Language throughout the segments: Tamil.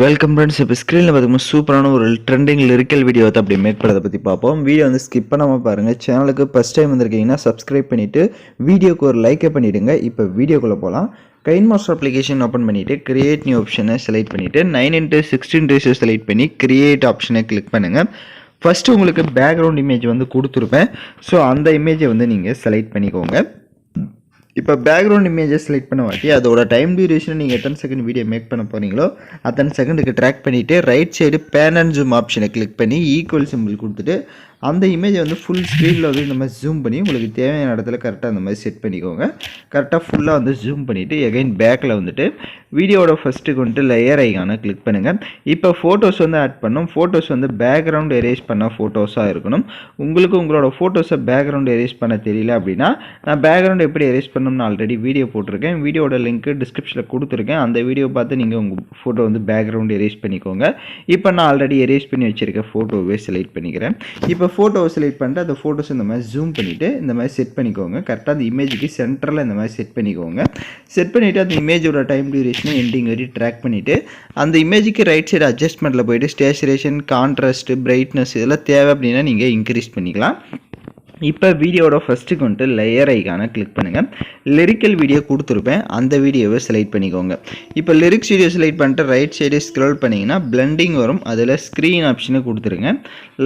Welcome friends. இப்போ ஸ்க்ரீனில் பார்த்தீங்கன்னா சூப்பரான ஒரு ட்ரெண்டிங் லிரிக்கல் வீடியோ வந்து அப்படி மேக் பண்ணுறதை பற்றி பார்ப்போம். வீடியோ வந்து ஸ்கிப் பண்ணாமல் பாருங்கள். சேனலுக்கு ஃபஸ்ட் டைம் வந்திருக்கீங்கன்னா சப்ஸ்கிரைப் பண்ணிவிட்டு வீடியோக்கு ஒரு லைக்கை பண்ணிவிடுங்க. இப்போ வீடியோக்குள்ளே போகலாம். கைன் மாஸ்டர் அப்ளிகேஷன் ஓப்பன் பண்ணிவிட்டு கிரியேட் நியூ ஆப்ஷனை செலக்ட் பண்ணிவிட்டு 9x16 ரேஷியோ செலக்ட் பண்ணி கிரியேட் ஆப்ஷனை கிளிக் பண்ணுங்கள். ஃபஸ்ட்டு உங்களுக்கு பேக்ரவுண்ட் இமேஜ் வந்து கொடுத்துருப்பேன். ஸோ அந்த இமேஜை வந்து நீங்கள் செலக்ட் பண்ணிக்கோங்க. இப்போ பேக்ரவுண்ட் இமேஜை செலக்ட் பண்ண வாட்டி அதோட டைம் டியூரேஷன் நீங்கள் எத்தனை செகண்ட் வீடியோ மேக் பண்ண போகிறீங்களோ அத்தனை செகண்டுக்கு ட்ராக் பண்ணிவிட்டு right side pan and zoom ஆப்ஷனை கிளிக் பண்ணி ஈக்குவல் சிம்பிள் கொடுத்துட்டு அந்த இமேஜை வந்து ஃபுல் ஸ்க்ரீனில் வந்து இந்த மாதிரி ஜூம் பண்ணி உங்களுக்கு தேவையான இடத்துல கரெக்டாக அந்த மாதிரி செட் பண்ணிக்கோங்க. கரெக்டாக ஃபுல்லாக வந்து ஜூம் பண்ணிவிட்டு எகைன் பேக்கில் வந்துட்டு வீடியோட ஃபஸ்ட்டுக்கு வந்துட்டு லேயர் ஐகானை கிளிக் பண்ணுங்கள். இப்போ ஃபோட்டோஸ் வந்து ஆட் பண்ணோம். ஃபோட்டோஸ் வந்து பேக்ரவுண்ட் எரேஸ் பண்ண ஃபோட்டோஸாக இருக்கணும். உங்களுக்கு உங்களோட ஃபோட்டோஸை பேக்ரவுண்ட் எரேஸ் பண்ண தெரியல அப்படின்னா நான் பேக்ரவுண்ட் எப்படி எரேஸ் பண்ணணும்னு ஆல்ரெடி வீடியோ போட்டிருக்கேன். வீடியோட லிங்க்கு டிஸ்கிரிப்ஷனில் கொடுத்துருக்கேன். அந்த வீடியோ பார்த்து நீங்கள் உங்கள் ஃபோட்டோ வந்து பேக்ரவுண்ட் எரேஸ் பண்ணிக்கோங்க. இப்போ நான் ஆல்ரெடி எரேஸ் பண்ணி வச்சுருக்க ஃபோட்டோவே செலக்ட் பண்ணிக்கிறேன். இப்போ ஃபோட்டோவை செலக்ட் பண்ணிட்டு அந்த ஃபோட்டோஸ் இந்த மாதிரி ஜூம் பண்ணிவிட்டு இந்த மாதிரி செட் பண்ணிக்கோங்க. கரெக்டாக அந்த இமேஜுக்கு சென்டரில் இந்த மாதிரி செட் பண்ணிக்கோங்க. செட் பண்ணிவிட்டு அந்த இமேஜோட டைம் டியூரேஷனை எண்டிங் வரை ட்ராக் பண்ணிவிட்டு அந்த இமேஜுக்கு ரைட் சைடு அட்ஜஸ்ட்மெண்ட்டில் போய்ட்டு ஸ்டேச்சுரேஷன், கான்ட்ராஸ்ட், பிரைட்னஸ் இதெல்லாம் தேவை அப்படின்னா நீங்கள் இன்க்ரீஸ் பண்ணிக்கலாம். இப்போ வீடியோட ஃபஸ்ட்டுக்கு வந்துட்டு லேயர் ஐகானை கிளிக் பண்ணுங்கள். லிரிக்கல் வீடியோ கொடுத்துருப்பேன். அந்த வீடியோவை செலக்ட் பண்ணிக்கோங்க. இப்போ லிரிக்ஸ் வீடியோ செலக்ட் பண்ணிட்டு ரைட் சைடு ஸ்க்ரோல் பண்ணிங்கன்னா பிளெண்டிங் வரும். அதில் ஸ்க்ரீன் ஆப்ஷனை கொடுத்துருங்க.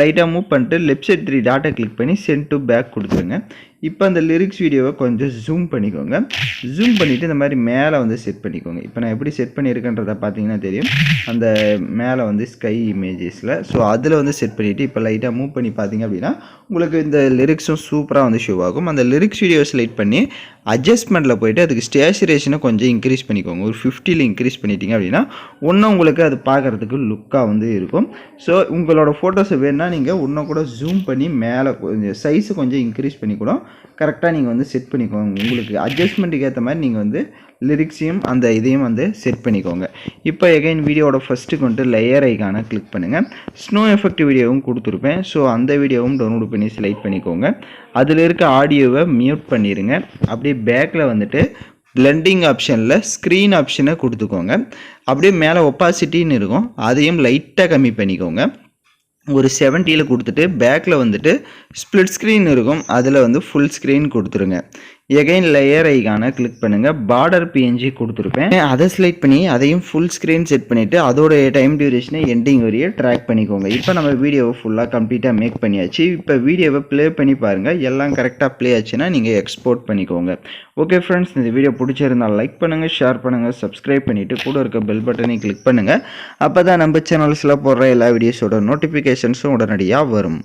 லைட்டாக மூவ் பண்ணிட்டு லெஃப்ட் சைடு 3 டாட்டை கிளிக் பண்ணி சென்ட் டு பேக் கொடுத்துருங்க. இப்போ அந்த லிரிக்ஸ் வீடியோவை கொஞ்சம் ஜூம் பண்ணிக்கோங்க. ஜூம் பண்ணிவிட்டு இந்த மாதிரி மேலே வந்து செட் பண்ணிக்கோங்க. இப்போ நான் எப்படி செட் பண்ணியிருக்கேன்றதை பார்த்தீங்கன்னா தெரியும். அந்த மேலே வந்து ஸ்கை இமேஜஸில் ஸோ அதில் வந்து செட் பண்ணிவிட்டு இப்போ லைட்டாக மூவ் பண்ணி பார்த்தீங்க அப்படின்னா உங்களுக்கு இந்த லிரிக்ஸும் சூப்பராக வந்து ஷோ ஆகும். அந்த லிரிக்ஸ் வீடியோ செலக்ட் பண்ணி அட்ஜஸ்ட்மெண்ட்டில் போய்ட்டு அதுக்கு ஸ்டேச்சுரேஷனை கொஞ்சம் இன்க்ரீஸ் பண்ணிக்கோங்க. ஒரு 50 இன்க்ரீஸ் பண்ணிட்டீங்க அப்படின்னா இன்னும் உங்களுக்கு அது பார்க்குறதுக்கு லுக்காக வந்து இருக்கும். ஸோ உங்களோட ஃபோட்டோஸை வேணுன்னா நீங்கள் இன்னும் கூட ஜூம் பண்ணி மேலே கொஞ்சம் சைஸை கொஞ்சம் இன்க்ரீஸ் பண்ணி கூட கரெக்டாக நீங்கள் வந்து செட் பண்ணிக்கோங்க. உங்களுக்கு அட்ஜஸ்ட்மெண்ட்டுக்கு ஏற்ற மாதிரி நீங்கள் வந்து லிரிக்ஸையும் அந்த இதையும் வந்து செட் பண்ணிக்கோங்க. இப்போ எகைன் வீடியோட ஃபஸ்ட்டுக்கு வந்துட்டு லேயர் ஐகானை கிளிக் பண்ணுங்கள். ஸ்னோ எஃபெக்ட் வீடியோவும் கொடுத்துருப்பேன். ஸோ அந்த வீடியோவும் டவுன்லோட் பண்ணி செலக்ட் பண்ணிக்கோங்க. அதில் இருக்க ஆடியோவை மியூட் பண்ணிடுங்க. அப்படியே பேக்கில் வந்துட்டு பிளெண்டிங் ஆப்ஷனில் ஸ்க்ரீன் ஆப்ஷனை கொடுத்துக்கோங்க. அப்படியே மேலே ஒப்பாசிட்டின்னு இருக்கும். அதையும் லைட்டாக கம்மி பண்ணிக்கோங்க. ஒரு 70 கொடுத்துட்டு பேக்கில் வந்துட்டு ஸ்ப்ளிட் ஸ்க்ரீன் இருக்கும். அதில் வந்து ஃபுல் ஸ்க்ரீன் கொடுத்துருங்க. எகைன் லேயர் ஐகானை கிளிக் பண்ணுங்கள். பார்டர் பிஎன்ஜி கொடுத்துருப்பேன். அதை செலக்ட் பண்ணி அதையும் ஃபுல் ஸ்க்ரீன் செட் பண்ணிவிட்டு அதோடைய டைம் டியூரேஷனை எண்டிங் வரையே ட்ராக் பண்ணிக்கோங்க. இப்போ நம்ம வீடியோவை ஃபுல்லாக கம்ப்ளீட்டாக மேக் பண்ணியாச்சு. இப்போ வீடியோவை ப்ளே பண்ணி பாருங்கள். எல்லாம் கரெக்டாக ப்ளே ஆச்சுன்னா நீங்கள் எக்ஸ்போர்ட் பண்ணிக்கோங்க. ஓகே ஃப்ரெண்ட்ஸ், இந்த வீடியோ பிடிச்சிருந்தால் லைக் பண்ணுங்கள், ஷேர் பண்ணுங்கள், சப்ஸ்கிரைப் பண்ணிவிட்டு கூட இருக்க பெல் பட்டனை கிளிக் பண்ணுங்கள். அப்போ தான் நம்ம சேனல்ஸில் போடுற எல்லா வீடியோஸோட நோட்டிஃபிகேஷன்ஸும் உடனடியாக வரும்.